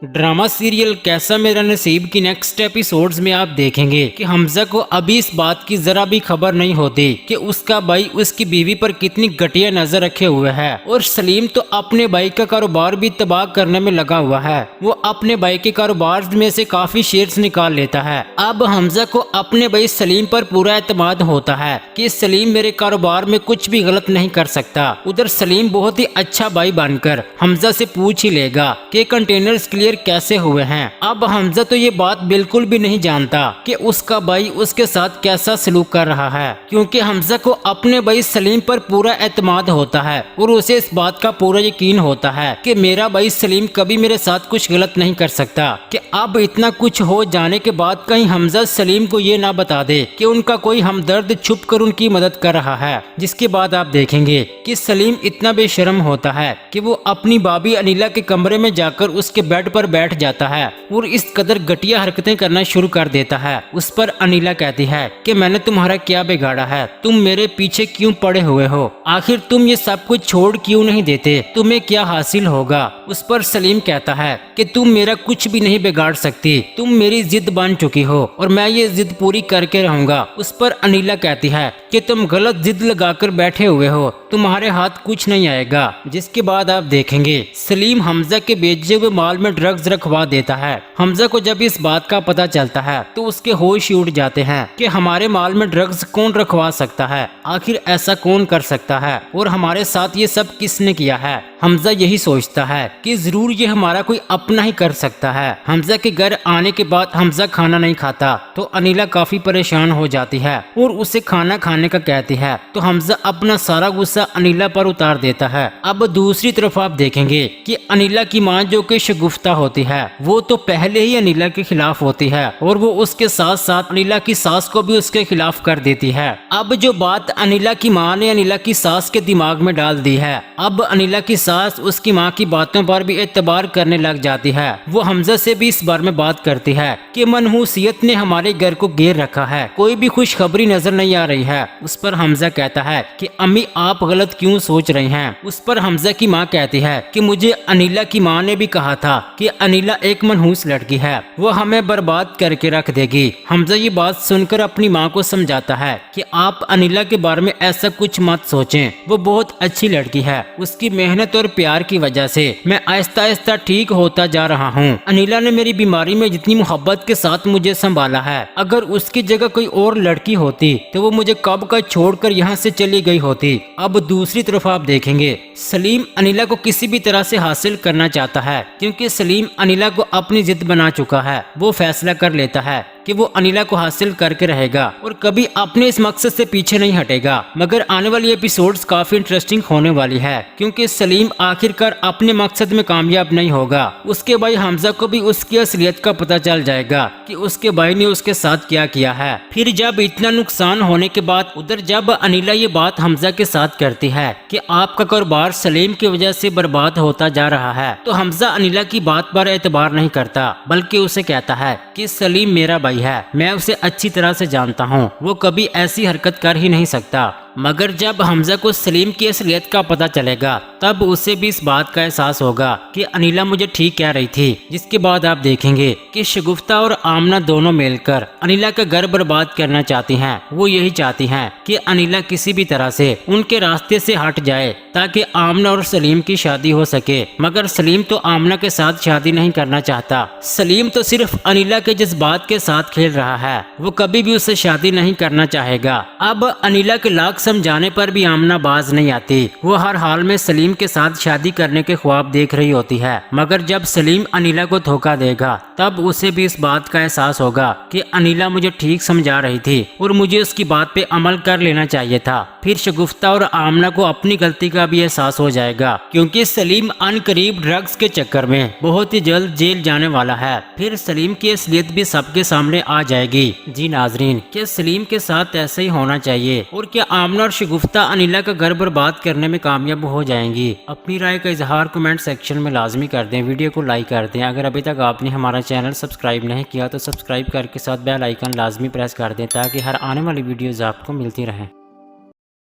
Drama serial कैसा मेरा नसीब की नेक्स्ट एपिसोड्स में आप देखेंगे कि हमजा को अभी इस बात की जरा भी खबर नहीं होती कि उसका भाई उसकी बीवी पर कितनी घटिया नजर रखे हुए है। और सलीम तो अपने भाई का कारोबार भी तबाह करने में लगा हुआ है। वो अपने भाई के कारोबार में से काफी शेयर्स निकाल लेता है। अब हमजा को अपने भाई सलीम पर पूरा एतमाद होता है कि सलीम मेरे कारोबार में कुछ भी गलत नहीं कर सकता। उधर सलीम बहुत ही अच्छा भाई बनकर हमजा से पूछ ही लेगा कि कंटेनर्स क्लियर कैसे हुए हैं। अब हमजा तो ये बात बिल्कुल भी नहीं जानता कि उसका भाई उसके साथ कैसा सलूक कर रहा है, क्योंकि हमजा को अपने भाई सलीम पर पूरा एतमाद होता है और उसे इस बात का पूरा यकीन होता है कि मेरा भाई सलीम कभी मेरे साथ कुछ गलत नहीं कर सकता। कि अब इतना कुछ हो जाने के बाद कहीं हमजा सलीम को ये ना बता दे कि उनका कोई हमदर्द छुप कर उनकी मदद कर रहा है। जिसके बाद आप देखेंगे कि सलीम इतना बेशर्म होता है कि वो अपनी भाभी अनिला के कमरे में जाकर उसके बेड पर बैठ जाता है और इस कदर घटिया हरकतें करना शुरू कर देता है। उस पर अनिला कहती है कि मैंने तुम्हारा क्या बिगाड़ा है, तुम मेरे पीछे क्यों पड़े हुए हो, आखिर तुम ये सब कुछ छोड़ क्यों नहीं देते, तुम्हें क्या हासिल होगा। उस पर सलीम कहता है कि तुम मेरा कुछ भी नहीं बिगाड़ सकती, तुम मेरी जिद बन चुकी हो और मैं ये जिद पूरी करके रहूंगा। उस पर अनिला कहती है कि तुम गलत जिद लगाकर बैठे हुए हो, तुम्हारे हाथ कुछ नहीं आएगा। जिसके बाद आप देखेंगे सलीम हमजा के बेचे हुए माल में ड्रग्स रखवा देता है। हमजा को जब इस बात का पता चलता है तो उसके होश ही उड़ जाते हैं कि हमारे माल में ड्रग्स कौन रखवा सकता है, आखिर ऐसा कौन कर सकता है और हमारे साथ ये सब किसने किया है। हमजा यही सोचता है कि जरूर ये हमारा कोई अपना ही कर सकता है। हमजा के घर आने के बाद हमजा खाना नहीं खाता तो अनिला काफी परेशान हो जाती है और उसे खाना खाने का कहती है, तो हमजा अपना सारा गुस्सा अनिला पर उतार देता है। अब दूसरी तरफ आप देखेंगे कि अनिला की मां जो कि शगुफ्ता होती है वो तो पहले ही अनिला के खिलाफ होती है और वो उसके साथ साथ अनिला की सास को भी उसके खिलाफ कर देती है। अब जो बात अनिला की मां ने अनिला की सास के दिमाग में डाल दी है, अब अनिला की सास उसकी मां की बातों पर भी एतबार करने लग जाती है। वो हमजा से भी इस बारे में बात करती है कि मनहूसियत ने हमारे घर को घेर रखा है, कोई भी खुशखबरी नजर नहीं आ रही है। उस पर हमजा कहता है कि अम्मी आप गलत क्यों सोच रही हैं। उस पर हमजा की मां कहती है कि मुझे अनिला की मां ने भी कहा था कि अनिला एक मनहूस लड़की है, वो हमें बर्बाद करके रख देगी। हमजा ये बात सुनकर अपनी मां को समझाता है कि आप अनिला के बारे में ऐसा कुछ मत सोचें, वो बहुत अच्छी लड़की है, उसकी मेहनत और प्यार की वजह से मैं आहिस्ता आहिस्ता ठीक होता जा रहा हूँ। अनिला ने मेरी बीमारी में जितनी मोहब्बत के साथ मुझे संभाला है, अगर उसकी जगह कोई और लड़की होती तो वो मुझे कब का छोड़कर यहाँ से चली गई होती। अब दूसरी तरफ आप देखेंगे सलीम अनिला को किसी भी तरह से हासिल करना चाहता है, क्योंकि सलीम अनिला को अपनी जिद बना चुका है। वो फैसला कर लेता है कि वो अनिला को हासिल करके रहेगा और कभी अपने इस मकसद से पीछे नहीं हटेगा। मगर आने वाली एपिसोड्स काफी इंटरेस्टिंग होने वाली है, क्योंकि सलीम आखिरकार अपने मकसद में कामयाब नहीं होगा। उसके भाई हमजा को भी उसकी असलियत का पता चल जाएगा कि उसके भाई ने उसके साथ क्या किया है। फिर जब इतना नुकसान होने के बाद उधर जब अनिला ये बात हमजा के साथ करती है कि आपका कारोबार सलीम की वजह से बर्बाद होता जा रहा है, तो हमजा अनिला की बात पर एतबार नहीं करता, बल्कि उसे कहता है कि सलीम मेरा भाई है, मैं उसे अच्छी तरह से जानता हूँ, वो कभी ऐसी हरकत कर ही नहीं सकता। मगर जब हमजा को सलीम की असलियत का पता चलेगा तब उसे भी इस बात का एहसास होगा कि अनिला मुझे ठीक कह रही थी। जिसके बाद आप देखेंगे कि शगुफ्ता और आमना दोनों मिलकर अनिला का घर बर्बाद करना चाहती हैं। वो यही चाहती हैं कि अनिला किसी भी तरह से उनके रास्ते से हट जाए ताकि आमना और सलीम की शादी हो सके। मगर सलीम तो आमना के साथ शादी नहीं करना चाहता। सलीम तो सिर्फ अनिला के जज्बात के साथ खेल रहा है, वो कभी भी उससे शादी नहीं करना चाहेगा। अब अनिला के लाख समझाने पर भी आमना बाज नहीं आती। वो हर हाल में सलीम के साथ शादी करने के ख्वाब देख रही होती है। मगर जब सलीम अनिला को धोखा देगा तब उसे भी इस बात का एहसास होगा कि अनिला मुझे ठीक समझा रही थी और मुझे उसकी बात पे अमल कर लेना चाहिए था। फिर शगुफ्ता और आमना को अपनी गलती का भी एहसास हो जाएगा, क्योंकि सलीम अनकरीब ड्रग्स के चक्कर में बहुत ही जल्द जेल जाने वाला है। फिर सलीम की असलियत भी सबके सामने आ जाएगी। जी नाजरीन, क्या सलीम के साथ ऐसा ही होना चाहिए और क्या आमना और शगुफ्ता अनिला का घर बर्बाद करने में कामयाब हो जाएंगी? अपनी राय का इजहार कमेंट सेक्शन में लाजमी कर दें, वीडियो को लाइक कर दें। अगर अभी तक आपने हमारा चैनल सब्सक्राइब नहीं किया तो सब्सक्राइब करके साथ बेल आइकन लाजमी प्रेस कर दें ताकि हर आने वाली वीडियोज़ आपको मिलती रहें।